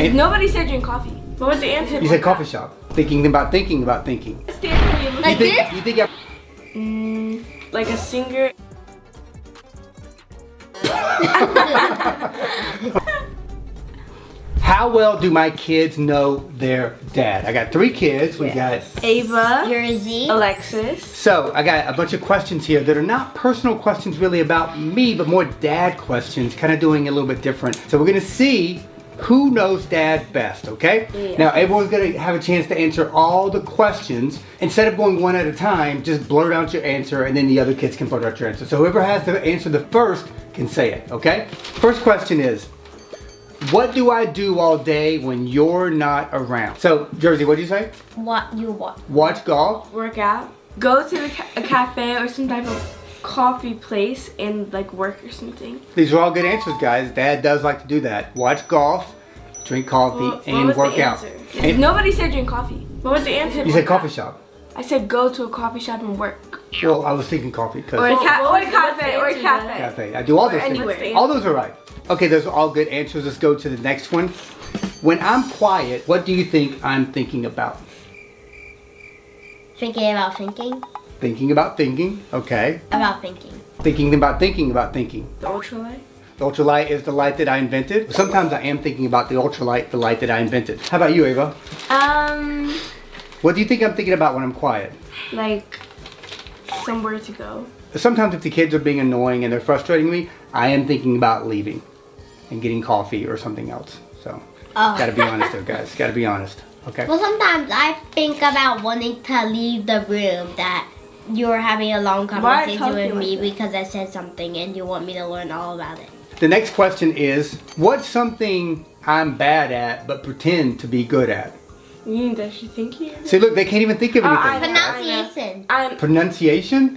And nobody said drink coffee. What was the answer? You said coffee shop. Thinking about thinking. Like this? You think like a singer. How well do my kids know their dad? I got 3 kids. We got Ava, Jersey, Alexis. So I got a bunch of questions here that are not personal questions really about me, but more dad questions, kind of doing a little bit different. So we're gonna see who knows dad best, okay? Yeah. Now everyone's gonna have a chance to answer all the questions. Instead of going one at a time, just blurt out your answer and then the other kids can blurt out your answer. So whoever has to answer the first can say it, okay? First question is, what do I do all day when you're not around? So, Jersey, what did you say? What you watch? Watch golf. Work out. Go to a cafe or some type of coffee place and like work or something. These are all good answers, guys. Dad does like to do that. Watch golf, drink coffee, and work out. And nobody said drink coffee. What was the answer? you said coffee shop. I said go to a coffee shop and work. Well, I was thinking coffee because Or a cafe. cafe. I do all those anywhere. things. All those are right. Okay, those are all good answers. Let's go to the next one. When I'm quiet, what do you think I'm thinking about? Thinking about thinking. Thinking about thinking. Okay. About thinking. Thinking about thinking about thinking. The ultralight. The ultralight is the light that I invented. Sometimes I am thinking about the ultralight, the light that I invented. How about you, Ava? What do you think I'm thinking about when I'm quiet? Like somewhere to go. Sometimes if the kids are being annoying and they're frustrating me, I am thinking about leaving and getting coffee or something else. So, gotta be honest there, guys. Gotta be honest. Okay. Well, sometimes I think about wanting to leave the room that you're having a long conversation with me because I said something and you want me to learn all about it. The next question is, what's something I'm bad at but pretend to be good at? You need to actually think here. See, look, they can't even think of anything. Pronunciation. Pronunciation?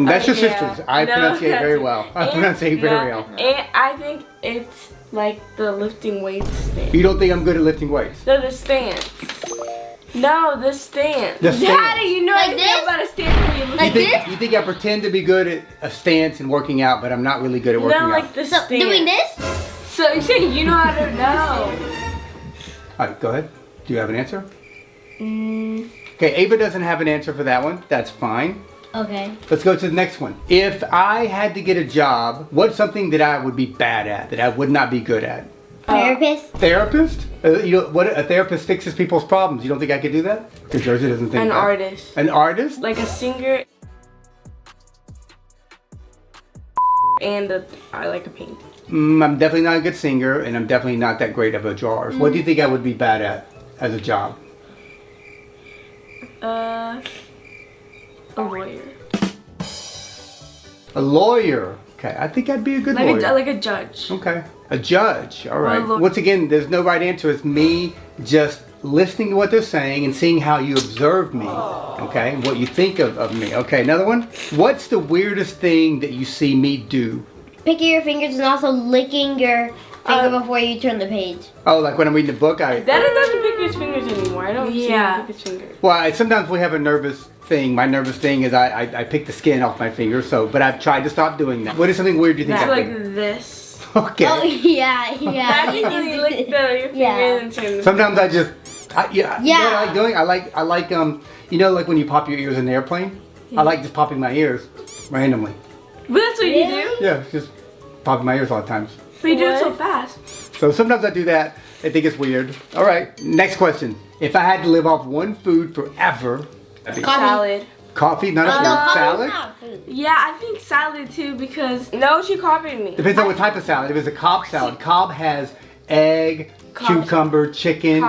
That's your sister's. I pronunciate very well. I pronunciate very well. And I think it's like the lifting weights stance. You don't think I'm good at lifting weights? No, the stance. No, the stance. The stance. How do you know Like this? about a stance? Like this? You think I pretend to be good at a stance and working out, but I'm not really good at working out? No, like the So, stance. doing this? So you say you know how to know. Alright, go ahead. Do you have an answer? Okay, Ava doesn't have an answer for that one. That's fine. Okay. Let's go to the next one. If I had to get a job, what's something that I would be bad at, that I would not be good at? Therapist? Therapist? You know, what a therapist fixes people's problems. You don't think I could do that? Because Jersey doesn't think An that. artist. An artist? Like a singer. And I like a painting. I'm definitely not a good singer, and I'm definitely not that great of a drawer. What do you think I would be bad at as a job? A lawyer. A lawyer. Okay, I think I'd be a good lawyer. Like a judge. Okay, a judge. All right. Well, Once again, there's no right answer. It's me just listening to what they're saying and seeing how you observe me. Okay, what you think of me. Okay, another one. What's the weirdest thing that you see me do? Picking your fingers and also licking your finger before you turn the page. Oh, like when I'm reading the book, Daddy doesn't pick his fingers anymore. I don't see him pick his fingers. Well, sometimes we have a nervous thing. My nervous thing is I pick the skin off my finger. So, but I've tried to stop doing that. What is something weird you think I Like think? this. Okay. Oh, yeah. Daddy really licked your fingers and turned them. Sometimes I just, You know what I like doing? I like you know, like when you pop your ears in an airplane. I like just popping my ears randomly. But that's what you do? Yeah, just popping my ears all the time. But you do it so fast. So sometimes I do that. I think it's weird. All right, next question. If I had to live off one food forever, Salad. Coffee, not a food. Salad? Yeah, I think salad too because no, she copied me. Depends on what type of salad. If it's a Cobb salad, Cobb has egg, cucumber, chicken,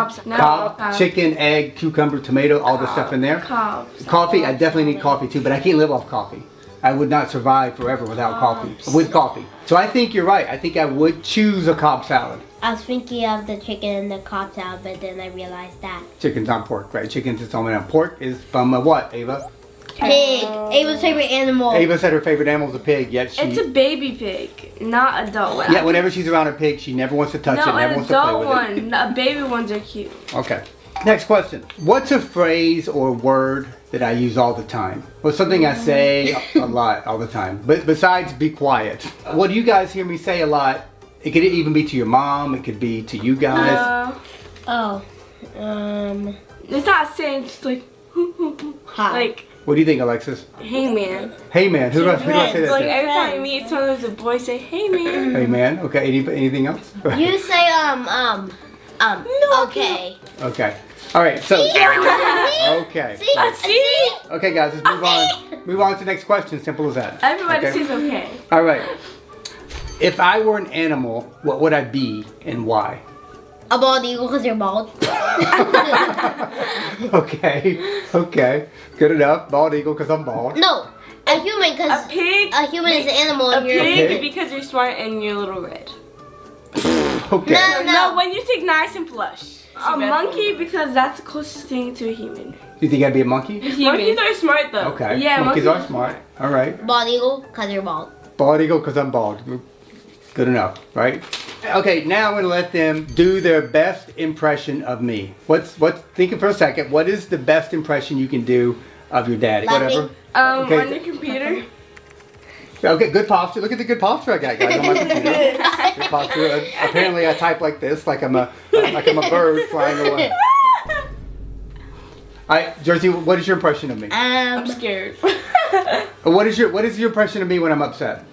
chicken, egg, cucumber, tomato, all the stuff in there. Coffee, I definitely need coffee too, but I can't live off coffee. I would not survive forever without coffee. With coffee. So I think you're right. I think I would choose a Cobb salad. I was thinking of the chicken and the Cobb salad, but then I realized that. Chicken's on pork, right? Chicken's its own. Pork is from a what, Ava? Pig. Ava's favorite animal. Ava said her favorite animal is a pig, yet she... It's a baby pig, not adult one. Yeah, whenever she's around a pig, she never wants to touch it, never wants to play with it. No, an adult one. Baby ones are cute. Okay. Next question. What's a phrase or word that I use all the time? Well, something I say a lot all the time. But besides be quiet. What do you guys hear me say a lot It could even be to your mom. It could be to you guys. It's not saying just like, Hi. like, What do you think, Alexis? hey man. Hey man. Who do I say that Like to? every time you meet someone, there's a boy say, hey man. Hey man. Okay. Anything else? You say No, okay. Okay. All right. So. Okay. See? Okay, guys. Let's move on. Move on to the next question. Simple as that. Everybody Okay? says okay. All right. If I were an animal, what would I be and why? A bald eagle because you're bald. Okay. Okay. Good enough. Bald eagle because I'm bald. No, a human because A pig. a human is an animal A and you're pig pig? because you're smart and you're a little red. Okay. No. No, when you think nice and plush. A monkey because that's the closest thing to a human. You think I'd be a monkey? Monkeys are smart though. Okay. Yeah, Monkeys are smart. All right. bald eagle because you're bald. Bald eagle because I'm bald. Good enough, right? Okay, now I'm gonna let them do their best impression of me. Thinking for a second, what is the best impression you can do of your daddy? Laughing. Whatever. Okay. On your computer. Okay, good posture. Look at the good posture I got, guys, on my computer. Good posture. Apparently I type like this, like I'm a bird flying away. Alright, Jersey, what is your impression of me? I'm scared. What is your impression of me when I'm upset?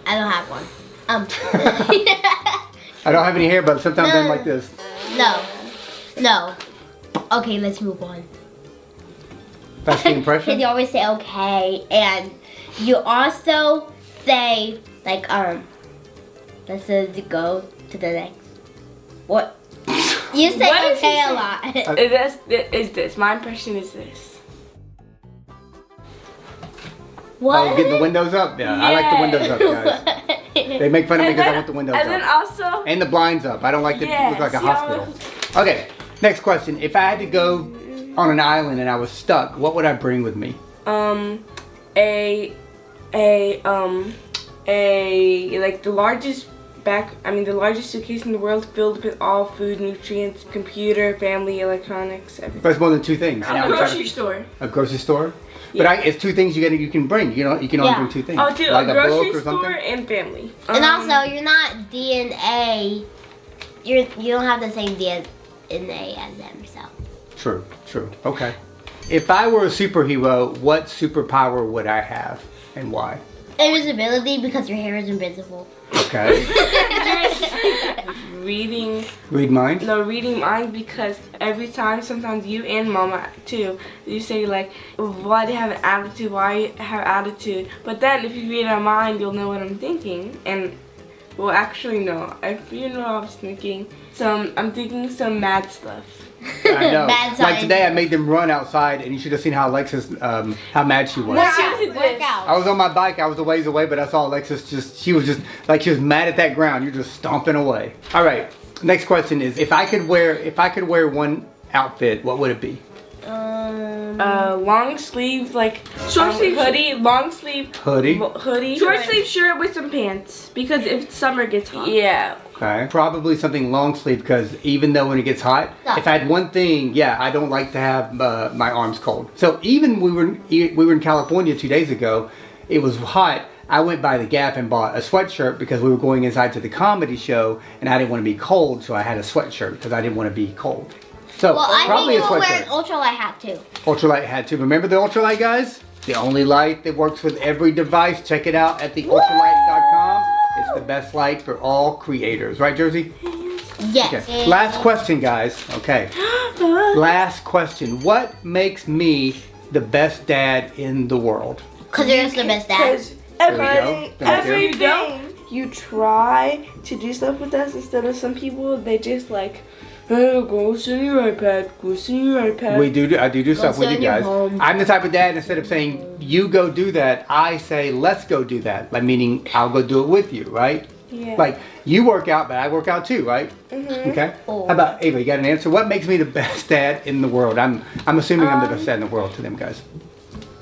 I don't have one. I don't have any hair, but sometimes I'm like this. No. Okay, let's move on. That's the impression? Because you always say okay, and you also say like let's go to the next. What? You say What is okay he a saying? lot. Is this? My impression is this. What? Oh, getting the windows up? Yeah, I like the windows up, guys. They make fun of me because I want the windows And then up. also. And the blinds up. I don't like to look like a see, hospital. Okay, next question. If I had to go on an island and I was stuck, what would I bring with me? Like the largest suitcase in the world filled with all food, nutrients, computer, family, electronics, everything. That's more than two things. A grocery store. A grocery store? Yeah. But it's two things you can bring. You can only Yeah. bring two things. I'll do like a a book grocery or store something. and family. And also, you're not DNA. You don't have the same DNA as them, so. True. Okay. If I were a superhero, what superpower would I have and why? Invisibility because your hair is invisible. Okay. Reading minds? No, reading minds because every time, sometimes you and Mama too, you say like, why do you have an attitude? Why you have attitude? But then if you read our mind, you'll know what I'm thinking. And well, actually no. If you know what I was thinking, I'm thinking some mad stuff. I know. Bad Like science. today, I made them run outside, and you should have seen how Alexis, how mad she was. Workout. I was on my bike. I was a ways away, but I saw Alexis she was mad at that ground. You're just stomping away. All right. Next question is, if I could wear one outfit, what would it be? Long sleeve, like short sleeve hoodie, long sleeve hoodie, short sleeve shirt with some pants because if summer gets hot. Yeah. Okay. Probably something long sleeve because even though when it gets hot, if I had one thing, I don't like to have my arms cold. So even we were in California 2 days ago, it was hot. I went by the Gap and bought a sweatshirt because we were going inside to the comedy show and I didn't want to be cold, so I had a sweatshirt because I didn't want to be cold. So probably a I think you will wear sweatshirt. an ultralight hat too. Ultralight hat too. Remember the ultralight, guys? The only light that works with every device. Check it out at theultralight.com. It's the best light for all creators. Right, Jersey? Yes. Okay. Last question, guys. Okay. Last question. What makes me the best dad in the world? Because you're just the best dad. Everything you try to do stuff with us instead of some people, they just like, oh, go sit in your iPad, go sit in your iPad. I do stuff with you sit in your guys. home. I'm the type of dad, instead of saying, you go do that, I say, let's go do that. Like, meaning, I'll go do it with you, right? Yeah. Like, you work out, but I work out too, right? Mm-hmm. Okay. How about, Ava, you got an answer? What makes me the best dad in the world? I'm assuming I'm the best dad in the world to them guys.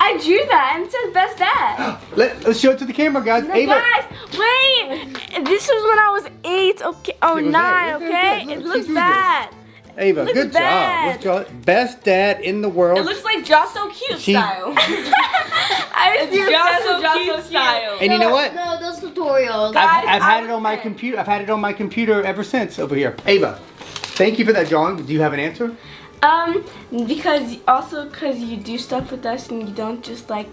I drew that and it says best dad. Let's show it to the camera, guys. No, Ava. guys, wait. This was when I was 8, okay, or 9, okay? It looks bad. Ava, Looks good bad. job. Best dad in the world. It looks like Joss So Cute style. It's just so style. And you know what? No, those tutorials. I've had it on my computer. I've had it on my computer ever since over here. Ava, thank you for that drawing. Do you have an answer? Because you do stuff with us and you don't just like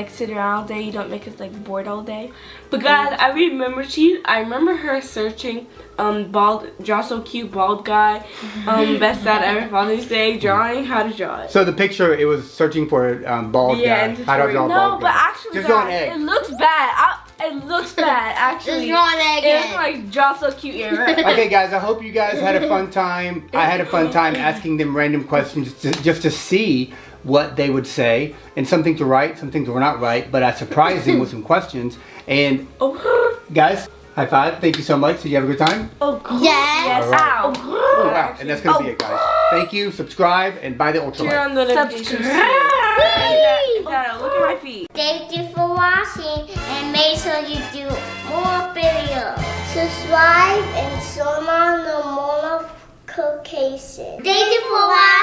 sit around all day. You don't make us like bored all day. But guys, I remember her searching draw so cute bald guy, best dad ever Father's Day drawing how to draw it. So the picture, it was searching for a bald guy. How to draw a bald guy. No, but actually, just draw an egg. It looks bad. It looks bad, actually. Just draw an egg. It looks like draw so cute. Okay, guys, I hope you guys had a fun time. I had a fun time asking them random questions just to see what they would say, and some things were right, some things were not right, but I surprised them with some questions. And guys, high five. Thank you so much. Did you have a good time? Yes. Right. Ow. Oh, wow. And that's going to be it, guys. Thank you. Subscribe and buy the ultralight. Turn on notifications. Look at my feet. Thank you for watching, and make sure you do more videos. Subscribe and turn on the notifications. Thank you for watching.